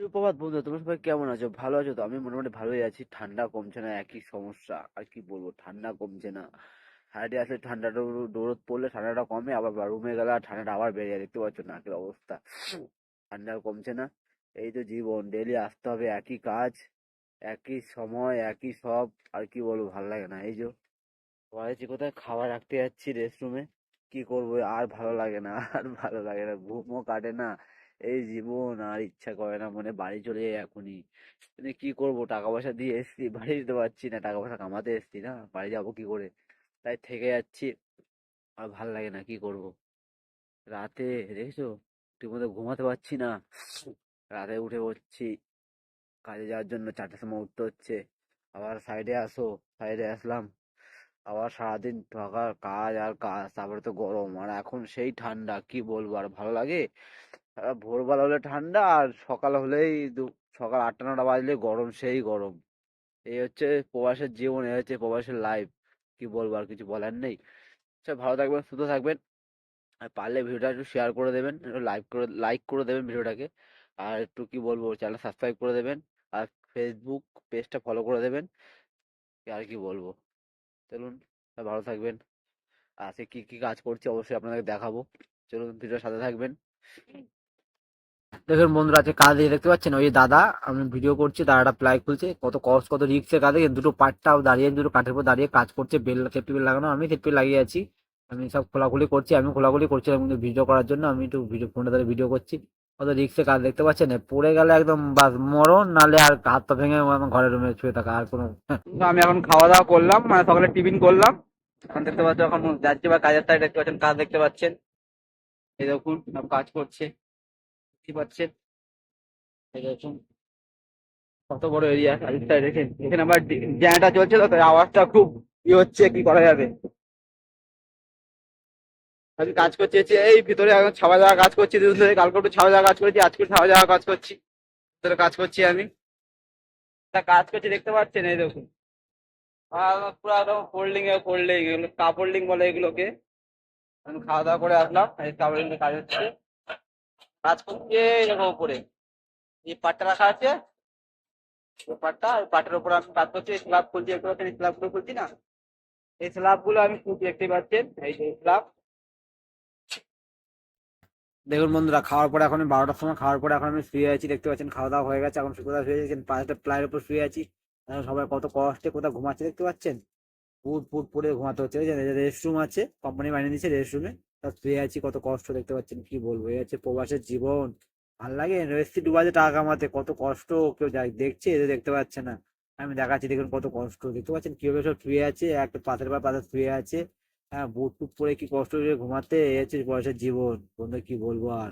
সুপ্রভাত বন্ধুরা, তোমরা সবাই কেমন আছো? ভালো আছো তো? আমি মোটামুটি ভালোই আছি। ঠান্ডা কমছে না, একই সমস্যা। আর কি বলবো, ঠান্ডা কমছে না। সাইডে আসলে ঠান্ডাটা দৌড় পড়লে ঠান্ডাটা কমে, আবার রুমে গেলে আর ঠান্ডাটা আবার বেড়ে যায়। দেখতে পাচ্ছ নাকের অবস্থা। ঠান্ডা কমছে না। এই তো জীবন, ডেইলি আসতে হবে, একই কাজ, একই সময়, একই সব। আর কি বলবো, ভালো লাগে না। এই যে বলেছি কোথায় খাবার রাখতে যাচ্ছি, রেস্টরুমে। কি করবো, আর ভালো লাগে না, আর ভালো লাগে না, ঘুমও কাটে না। এই জীবন, আর ইচ্ছা করে না, মনে বাড়ি চলে যাই এখনই। মানে কি করব, টাকা পয়সা দিয়ে এসছি, বাড়ি দিতে পারছি না, টাকা পয়সা কামাতে এসছি না, বাড়ি যাবো কি করে? তাই থেকে যাচ্ছি। আর ভাল লাগে না, কি করব। রাতে দেখেছো, ঠিক মতো ঘুমাতে পারছি না। রাতে উঠে পড়ছি কাজে যাওয়ার জন্য, 4টার সময় উঠতে হচ্ছে। আবার সাইডে আসো, সাইডে আসলাম, আবার সারাদিন থাকা কাজ আর কাজ, তারপরে তো গরম, আর এখন সেই ঠান্ডা, কি বলবো, আর ভালো লাগে? ভোরবেলা হলে ঠান্ডা, আর সকাল হলেই সকাল 8টা 9টা বাজলে গরম, সেই গরম। এই হচ্ছে প্রবাসের জীবন, এই হচ্ছে প্রবাসের লাইফ। কি বলবো, আর কিছু বলার নেই। সব ভালো থাকবেন, সুস্থ থাকবেন। আর পারলে ভিডিওটা একটু শেয়ার করে দেবেন, একটু লাইক করে দেবেন ভিডিওটাকে। আর একটু কি বলবো, চ্যানেল সাবস্ক্রাইব করে দেবেন। আর ফেসবুক পেজটা ফলো করে দেবেন। আর কি বলবো, চলুন, সব ভালো থাকবেন। আজকে কি কি কাজ করছি অবশ্যই আপনাদের দেখাবো। চলুন, ভিডিওর সাথে থাকবেন। দেখুন বন্ধুরা, আছে কাজ এই দেখতে পাচ্ছেন, ওই দাদা, আমি ভিডিও করছি, দাদাটা প্লাই খুলছে, কত কষ্ট, কত রিক্সের কাজে। দুটো পাট্টা দাঁড়িয়ে, দুটো কাঠের উপর দাঁড়িয়ে কাজ করছে, সেফটি বেল লাগানো, আমি সেফটি লাগিয়ে আছি। আমি সব খোলাখুলি করছি, আমি খোলাখুলি করছিলাম কিন্তু ভিডিও করার জন্য, আমি একটু ফোনটা ধরে ভিডিও করছি। কত রিক্সের কাজ দেখতে পাচ্ছেন, পড়ে গেলে একদম বাস মরণ, নালে আর হাত পা ভেঙে আমার ঘরের রুমে শুয়ে থাকা, আর কোনো। আমি এখন খাওয়া দাওয়া করলাম, মানে সকালে টিফিন করলাম। এখন দেখতে পাচ্ছ, এখন যাচ্ছি বা কাজের সাইড দেখতে পাচ্ছেন, কাজ দেখতে পাচ্ছেন। এই দেখুন, সব কাজ করছে, দেখতে পাচ্ছেন। এই দেখুন, কত বড় এরিয়া কাজের দেখেন। এখানে আবার জেনারেটর চলছে, তো তাই আওয়াজটা খুব ই হচ্ছে, কি করা যাবে। আমি কাজ করছি হচ্ছে এই ভিতরে, এখন ছাওয়া জায়গা কাজ করছি দুদিন ধরে। কালকে একটু ছাওয়া জায়গা কাজ করেছি, আজকে ছাওয়া জায়গা কাজ করছি, ভিতরে কাজ করছি আমি। তা কাজ করছি দেখতে পাচ্ছেন, এই দেখুন। আর পুরো একদম ফোল্ডিং এগুলো কাপড়লিং বলে এগুলোকে। আমি খাওয়া দাওয়া করে আসলাম, এই কাপড়লিং কাজ হচ্ছে, কাজ করছি এই দেখো উপরে। এই পাটটা রাখা আছে, ওই পাটটা, ওই পাটের উপর আমি কাজ করছি, স্ল্যাব খুলছি, একটু স্ল্যাব গুলো খুলছি না, এই স্ল্যাব গুলো আমি খুলছি, দেখতে পাচ্ছেন, এই যে স্ল্যাব। দেখুন বন্ধুরা, খাওয়ার পরে এখন 12টার সময়, খাওয়ার পরে এখন আমি শুয়ে আছি, দেখতে পাচ্ছেন, খাওয়া দাওয়া হয়ে গেছে, এখন কোথাও শুয়ে আছি, 5টা প্লাইয়ের উপর শুয়ে আছি। সবাই কত কষ্টে কোথাও ঘুমাচ্ছে, দেখতে পাচ্ছেন। ফুট ফুট পরে ঘুমাতে হচ্ছে। রেস্টরুম আছে, কোম্পানি বানিয়ে দিচ্ছে রেস্টরুমে, সব শুয়ে আছি, কত কষ্ট, দেখতে পাচ্ছেন। কি বলবো, এই হচ্ছে প্রবাসের জীবন। ভাল লাগে এসছি ডুবাতে টাকা কামাতে, কত কষ্ট। কেউ দেখছে, এদের দেখতে পাচ্ছে না। আমি দেখাচ্ছি, দেখুন কত কষ্ট, দেখতে পাচ্ছেন কিভাবে সব শুয়ে আছে, একটা পাথরের পর পাথর শুয়ে আছে। হ্যাঁ, বুট টুট পরে কি কষ্ট হয়ে ঘুমাতে। এই হচ্ছে প্রবাসের জীবন বন্ধু, কি বলবো আর।